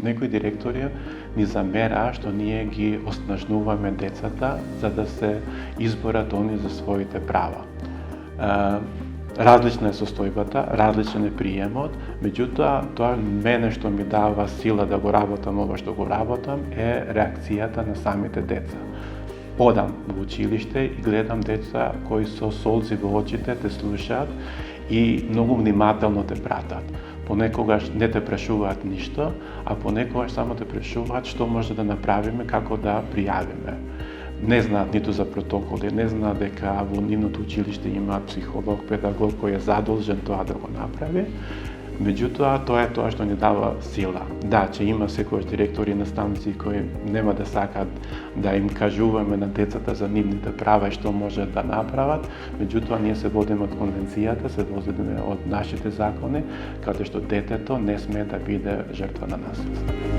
Некои директори ни замераа што ние ги оснажнуваме децата за да се изборат они за своите права. Различна е состојбата, различен е приемот, меѓутоа тоа мене што ми дава сила да го работам ова што го работам е реакцијата на самите деца. Одам во училиште и гледам деца кои со солзи во очите те слушаат и многу внимателно те пратат. Понекогаш не те прашуваат ништо, а понекогаш само те прашуваат што може да направиме, како да пријавиме. Не знаат ниту за протоколи, не знаат дека во нивното училиште има психолог, педагог кој е задолжен тоа да го направи. Меѓутоа, тоа е тоа што ни дава сила. Да, че има секојаш директори и наставници кои нема да сакат да им кажуваме на децата за нивните права и што може да направат, меѓутоа ние се водиме од конвенцијата, се водиме од нашите закони, каде што детето не смее да биде жртва на насилство.